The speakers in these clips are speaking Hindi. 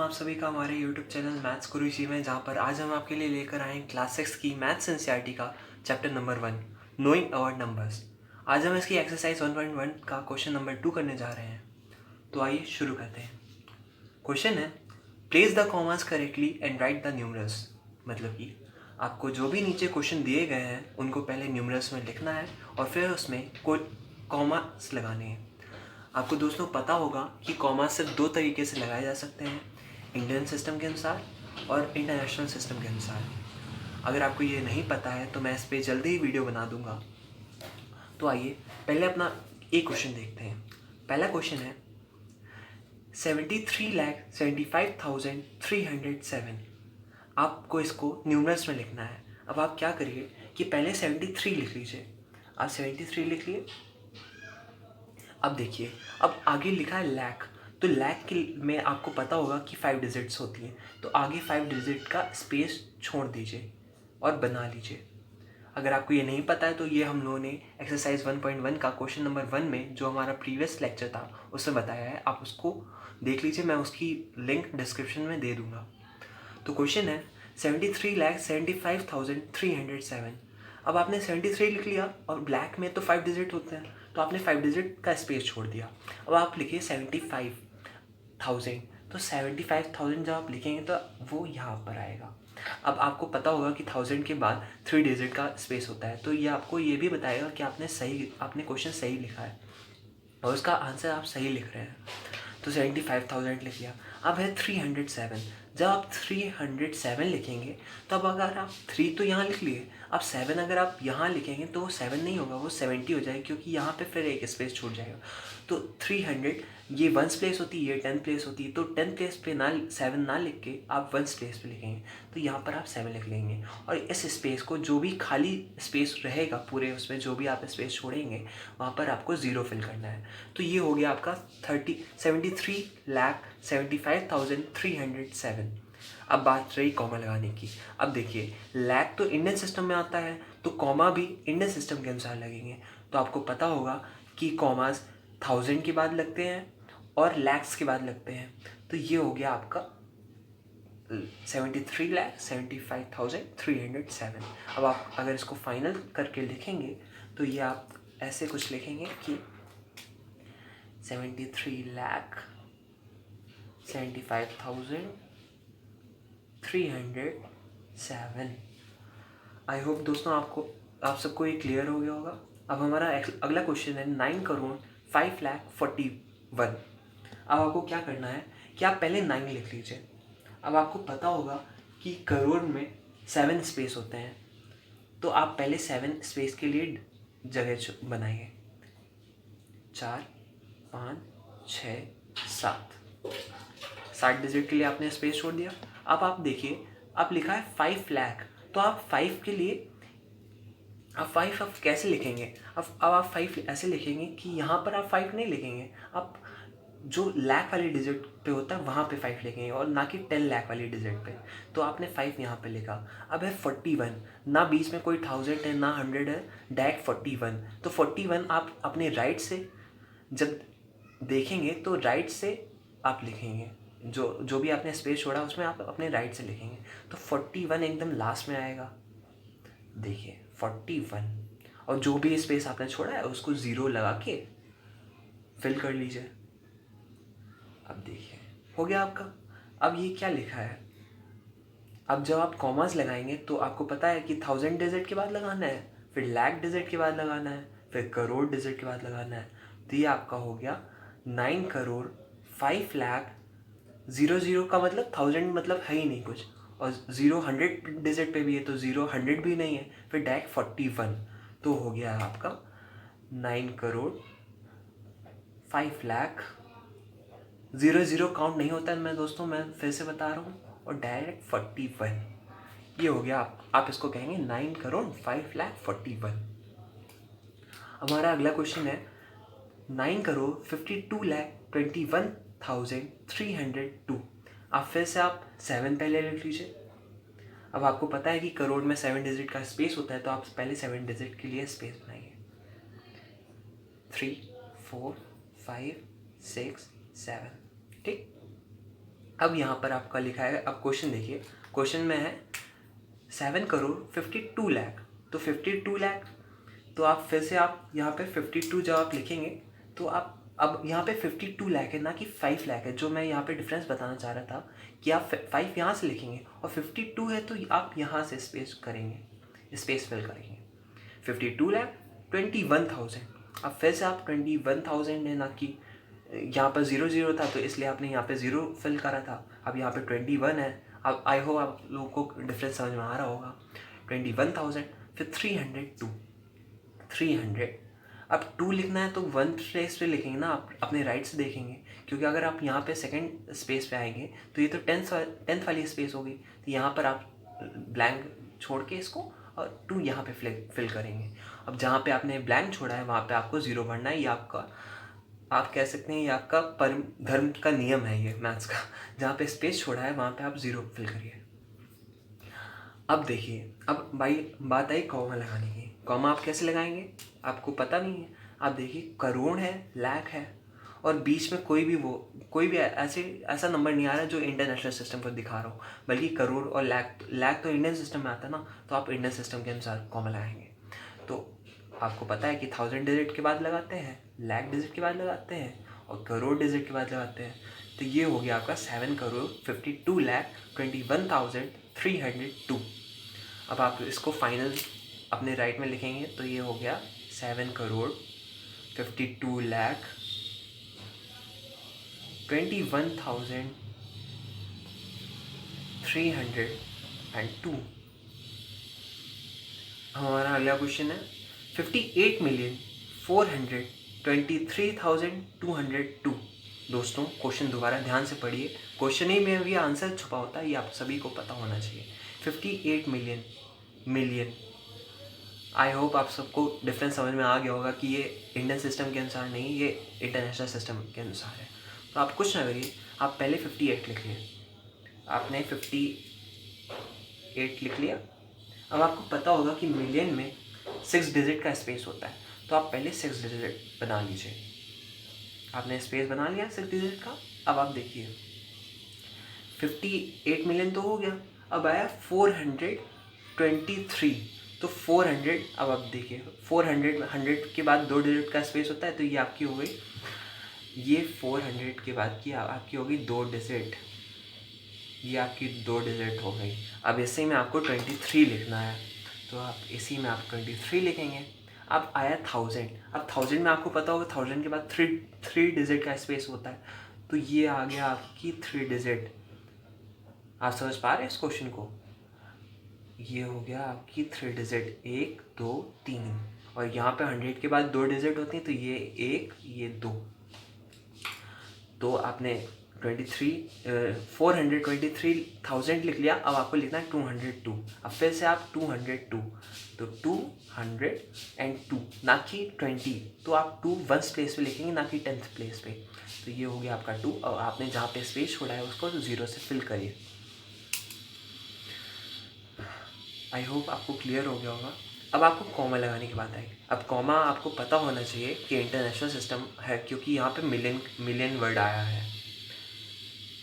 आप सभी का हमारे YouTube चैनल मैथ्स गुरु जी में, जहाँ पर आज हम आपके लिए लेकर आए हैं क्लास 6 की मैथ्स एनसीईआरटी का चैप्टर नंबर 1 नोइंग अवर नंबर्स। आज हम इसकी एक्सरसाइज 1.1 का क्वेश्चन नंबर 2 करने जा रहे हैं। तो आइए शुरू करते हैं। क्वेश्चन है, place the commas correctly and right the numerals. मतलब कि आपको जो भी नीचे क्वेश्चन दिए गए हैं उनको पहले न्यूमरल्स में लिखना है और फिर उसमें कोई कॉमास लगाने हैं। आपको दोस्तों पता होगा कि कॉमा सिर्फ दो तरीके से लगाए जा सकते हैं, इंडियन सिस्टम के अनुसार और इंटरनेशनल सिस्टम के अनुसार। अगर आपको ये नहीं पता है तो मैं इस पर जल्दी ही वीडियो बना दूंगा। तो आइए पहले अपना एक क्वेश्चन देखते हैं। पहला क्वेश्चन है 73,75,307। आपको इसको न्यूमरल्स में लिखना है। अब आप क्या करिए कि पहले 73 लिख लीजिए। आप 73 लिख लिए। अब देखिए, अब आगे लिखा है लैख, तो लैख के में आपको पता होगा कि 5 डिजिट्स होती हैं, तो आगे 5 डिजिट का स्पेस छोड़ दीजिए और बना लीजिए। अगर आपको ये नहीं पता है तो ये हम लोगों ने एक्सरसाइज 1.1 का क्वेश्चन नंबर 1 में जो हमारा प्रीवियस लेक्चर था उसमें बताया है, आप उसको देख लीजिए। मैं उसकी लिंक डिस्क्रिप्शन में दे दूँगा। तो क्वेश्चन है 73,75,307। अब आपने 73 लिख लिया और ब्लैक में तो 5 डिजिट होते हैं, तो आपने 5 डिजिट का स्पेस छोड़ दिया। अब आप लिखिए 75,000, तो 75,000 जब आप लिखेंगे तो वो यहाँ पर आएगा। अब आपको पता होगा कि 1000 के बाद 3 डिजिट का स्पेस होता है, तो ये आपको ये भी बताएगा कि आपने क्वेश्चन सही लिखा है और उसका आंसर आप सही लिख रहे हैं। तो 75,000 लिख लिया। अब है 307। जब आप 307 लिखेंगे तो अब अगर आप 3 तो यहाँ लिख लिए, अब 7 अगर आप यहाँ लिखेंगे तो वो 7 नहीं होगा, वो 70 हो जाएगा, क्योंकि यहाँ पे फिर एक स्पेस छूट जाएगा। तो 300 ये 1 प्लेस होती है, ये 10 प्लेस होती है, तो 10 प्लेस पे ना 7 ना लिख के आप 1 प्लेस पे लिखेंगे, तो यहाँ पर आप 7 लिख लेंगे। और इस स्पेस को, जो भी खाली स्पेस रहेगा पूरे उसमें, जो भी आप स्पेस छोड़ेंगे वहाँ पर आपको 0 फिल करना है। तो ये हो गया आपका 73,75,307। अब बात रही कॉमा लगाने की। अब देखिए, लैख तो इंडियन सिस्टम में आता है, तो कॉमा भी इंडियन सिस्टम के अनुसार लगेंगे। तो आपको पता होगा कि कॉमास 1000 के बाद लगते हैं और लैक्स के बाद लगते हैं। तो ये हो गया आपका 73,75,307। अब आप अगर इसको फाइनल करके लिखेंगे तो ये आप ऐसे कुछ लिखेंगे कि 73,75,307। आई होप दोस्तों आप सबको ये क्लियर हो गया होगा। अब हमारा अगला क्वेश्चन है 9,05,41,। अब आपको क्या करना है कि आप पहले 9 लिख लीजिए। अब आपको पता होगा कि करोड़ में 7 स्पेस होते हैं, तो आप पहले 7 स्पेस के लिए जगह बनाइए। 4, 5, 6, 7 डिजिट के लिए आपने स्पेस छोड़ दिया। अब आप देखिए, आप लिखा है 5 लाख, तो आप 5 के लिए आप 5 आप कैसे लिखेंगे? अब आप 5 ऐसे लिखेंगे कि यहाँ पर आप 5 नहीं लिखेंगे, आप जो लाख वाली डिजिट पे होता है वहाँ पे 5 लिखेंगे और ना कि 10 लाख वाली डिजिट पे। तो आपने 5 यहाँ पे लिखा। अब है 41, ना बीच में कोई 1000 है ना 100 है, डायरेक्ट 41। तो 41 आप अपने राइट से जब देखेंगे तो राइट से आप लिखेंगे, जो भी आपने स्पेस छोड़ा उसमें आप अपने राइट से लिखेंगे। तो 41 एकदम लास्ट में आएगा। देखिए 41, और जो भी स्पेस आपने छोड़ा है उसको 0 लगा के फिल कर लीजिए। अब देखिए हो गया आपका। अब ये क्या लिखा है? अब जब आप कॉमास लगाएंगे तो आपको पता है कि 1000 डिजिट के बाद लगाना है, फिर लाख डिजिट के बाद लगाना है, फिर करोड़ डिजिट के बाद लगाना है। तो ये आपका हो गया 9 करोड़ 5 लाख 00 का मतलब 1000 मतलब है ही नहीं कुछ, और 0 100 डिजिट पे भी है तो 0 100 भी नहीं है, फिर डायरेक्ट 41। तो हो गया है आपका 9 करोड़ 5 लाख 00 काउंट नहीं होता है, मैं फिर से बता रहा हूँ, और डायरेक्ट 41। ये हो गया। आप इसको कहेंगे 9 करोड़ 5 लाख 41। हमारा अगला क्वेश्चन है 9 करोड़ 52 लाख 21,302। आप फिर से आप 7 पहले लिख लीजिए। अब आपको पता है कि करोड़ में 7 डिजिट का स्पेस होता है, तो आप पहले 7 डिजिट के लिए स्पेस बनाइए। 3, 4, 5, 6, 7। ठीक। अब यहाँ पर आपका लिखा है, अब क्वेश्चन देखिए, क्वेश्चन में है 7,52,00,000, तो 52,00,000, तो आप फिर से आप यहाँ पे 52 जब आप लिखेंगे तो आप अब यहाँ पे 52,00,000 है ना कि 5,00,000 है, जो मैं यहाँ पे डिफरेंस बताना चाह रहा था कि आप 5 यहाँ से लिखेंगे और 52 है तो आप यहाँ से स्पेस करेंगे, स्पेस फिल करेंगे। 52,00,000 21,000, अब फिर से आप 21,000 है ना कि यहाँ पर 0 था तो इसलिए आपने यहाँ पे 0 फिल करा था, अब यहाँ पे 21 है। अब आई होप आप लोगों को डिफरेंस समझ में आ रहा होगा। 21,000, फिर 300, अब 2 लिखना है तो 1 प्लेस पे लिखेंगे ना, आप अपने राइट से देखेंगे, क्योंकि अगर आप यहाँ पे सेकंड स्पेस पे आएंगे तो ये तो टेंथ वाली स्पेस होगी, तो यहाँ पर आप ब्लैंक छोड़ के इसको और 2 यहाँ पे फिल करेंगे। अब जहाँ पे आपने ब्लैंक छोड़ा है वहाँ पे आपको 0 भरना है, ये आपका, आप कह सकते हैं ये आपका परम धर्म का नियम है ये मैथ्स का, जहाँ पे स्पेस छोड़ा है वहाँ पे आप 0 फिल करिए। अब देखिए, अब भाई बात आई कॉमा लगाने की। कॉमा आप कैसे लगाएंगे, आपको पता नहीं है। आप देखिए, करोड़ है, लाख है, और बीच में कोई भी ऐसा नंबर नहीं आ रहा जो इंटरनेशनल सिस्टम पर दिखा रहा हो, बल्कि करोड़ और लाख तो इंडियन सिस्टम में आता है ना, तो आप इंडियन सिस्टम के अनुसार कॉमा लगाएंगे। तो आपको पता है कि 1000 डिजिट के बाद लगाते हैं, लाख डिजिट के बाद लगाते हैं, और करोड़ डिजिट के बाद लगाते हैं। तो ये हो गया आपका 7,52,21,302। अब आप इसको फाइनल अपने राइट में लिखेंगे तो ये हो गया 7,52,21,302। हमारा अगला क्वेश्चन है 58,423,202। दोस्तों क्वेश्चन दोबारा ध्यान से पढ़िए, क्वेश्चन ही में भी आंसर छुपा होता है, ये आप सभी को पता होना चाहिए। 58 मिलियन, आई होप आप सबको डिफरेंस समझ में आ गया होगा कि ये इंडियन सिस्टम के अनुसार नहीं, ये इंटरनेशनल सिस्टम के अनुसार है। तो आप कुछ ना करिए, आप पहले 58 लिखिए। आपने 58 लिख लिया। अब आपको पता होगा कि मिलियन में 6 डिजिट का स्पेस होता है, तो आप पहले 6 डिजिट बना लीजिए। आपने स्पेस बना लिया 6 डिजिट का। अब आप देखिए 58 मिलियन तो हो गया, अब आया 423, तो 400, अब आप देखिए 100 के बाद 2 डिजिट का स्पेस होता है, तो ये आपकी हो गई, ये 400 के बाद की आपकी होगी 2 डिजिट, ये आपकी 2 डिजिट हो गई। अब इसी में आपको 23 लिखना है, तो आप इसी में आप 23 लिखेंगे। अब आया 1000, अब 1000 में आपको पता होगा 1000 के बाद 3 डिजिट का स्पेस होता है, तो ये आ गया आपकी 3 डिजिट। आप समझ पा रहे हैं इस क्वेश्चन को, ये हो गया आपकी 3 डिजिट, 1 2 3, और यहाँ पे 100 के बाद 2 डिजिट होती हैं, तो ये 1 ये 2, तो आपने 423,000 लिख लिया। अब आपको लिखना है 202, अब फिर से आप 202, तो 202 ना कि 20, तो आप 2 1st प्लेस पे लिखेंगे ना कि 10th प्लेस पे, तो ये हो गया आपका 2, और आपने जहाँ पे स्पेस छोड़ा है उसको 0 से फिल करिए। आई होप आपको क्लियर हो गया होगा। अब आपको कॉमा लगाने की बात आई। अब कॉमा आपको पता होना चाहिए कि इंटरनेशनल सिस्टम है, क्योंकि यहाँ पे मिलियन वर्ड आया है।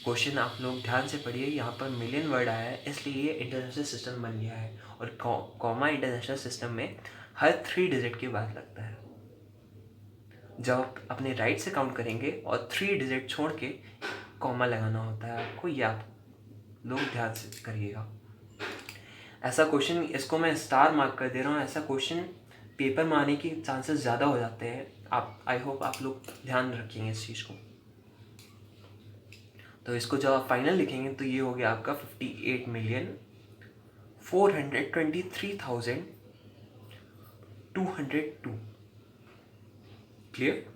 क्वेश्चन आप लोग ध्यान से पढ़िए, यहाँ पर मिलियन वर्ड आया है, इसलिए ये इंटरनेशनल सिस्टम बन गया है। और कॉमा इंटरनेशनल सिस्टम में हर 3 डिजिट के बाद लगता है। जब आप अपने राइट से काउंट करेंगे और 3 डिजिट छोड़ के कॉमा लगाना होता है आपको, ये आप लोग ध्यान से करिएगा। ऐसा क्वेश्चन, इसको मैं स्टार मार्क कर दे रहा हूँ, ऐसा क्वेश्चन पेपर में आने के चांसेस ज़्यादा हो जाते हैं। आप आई होप आप लोग ध्यान रखेंगे इस चीज़ को। तो इसको जब आप फाइनल लिखेंगे तो ये हो गया आपका 58,423,202। क्लियर।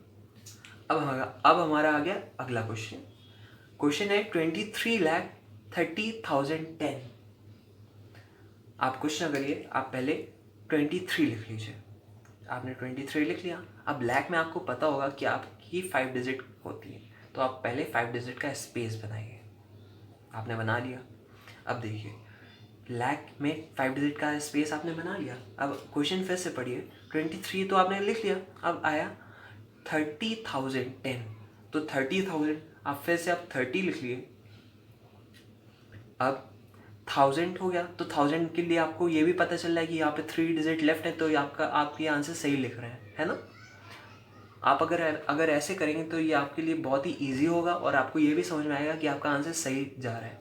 अब हमारा आ गया अगला क्वेश्चन। क्वेश्चन है 23,30,010। आप कुछ ना करिए, आप पहले 23 लिख लीजिए। आपने 23 लिख लिया। अब ब्लैक में आपको पता होगा कि आपकी 5 डिजिट होती है, तो आप पहले 5 डिजिट का स्पेस बनाइए। आपने बना लिया। अब देखिए ब्लैक में 5 डिजिट का स्पेस आपने बना लिया। अब क्वेश्चन फिर से पढ़िए, 23 तो आपने लिख लिया। अब आया 30,010, तो 30,000 आप फिर से आप 30 लिख लिए, अब 1000 हो गया, तो 1000 के लिए आपको ये भी पता चल रहा है कि यहाँ पे 3 डिजिट लेफ्ट है, तो ये आप ये आंसर सही लिख रहे हैं, है ना। आप अगर ऐसे करेंगे तो ये आपके लिए बहुत ही ईजी होगा और आपको ये भी समझ में आएगा कि आपका आंसर सही जा रहा है।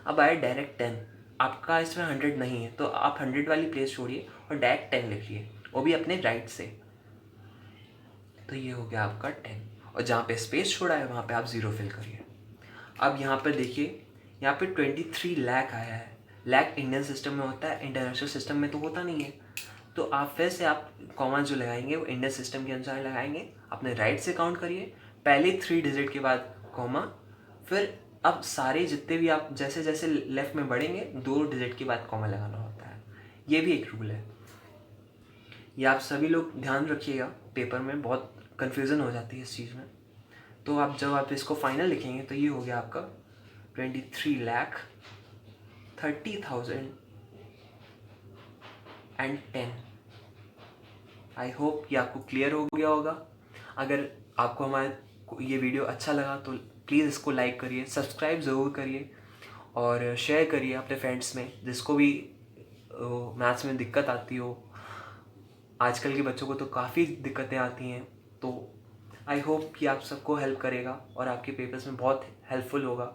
अब आए डायरेक्ट 10, आपका इसमें 100 नहीं है, तो आप 100 वाली प्लेस छोड़िए और डायरेक्ट 10 लिखिए, वो भी अपने राइट से। तो ये हो गया आपका 10, और जहाँ पे स्पेस छोड़ा है वहाँ पे आप 0 फिल करिए। अब यहाँ पर देखिए, यहाँ पे 23 लाख आया है। लाख इंडियन सिस्टम में होता है, इंटरनेशनल सिस्टम में तो होता नहीं है। तो आप फिर से आप कॉमा जो लगाएंगे वो इंडियन सिस्टम के अनुसार लगाएंगे, अपने राइट से काउंट करिए, पहले 3 डिजिट के बाद कॉमा, फिर अब सारे जितने भी आप जैसे जैसे लेफ्ट में बढ़ेंगे 2 डिजिट के बाद कॉमा लगाना होता है। ये भी एक रूल है, ये आप सभी लोग ध्यान रखिएगा, पेपर में बहुत कन्फ्यूज़न हो जाती है इस चीज़ में। तो आप जब आप इसको फाइनल लिखेंगे तो ये हो गया आपका 23,30,010। आई होप ये आपको क्लियर हो गया होगा। अगर आपको हमारा ये वीडियो अच्छा लगा तो प्लीज़ इसको लाइक करिए, सब्सक्राइब ज़रूर करिए और शेयर करिए अपने फ्रेंड्स में जिसको भी मैथ्स में दिक्कत आती हो। आजकल के बच्चों को तो काफ़ी दिक्कतें आती हैं, तो आई होप कि आप सबको हेल्प करेगा और आपके पेपर्स में बहुत हेल्पफुल होगा।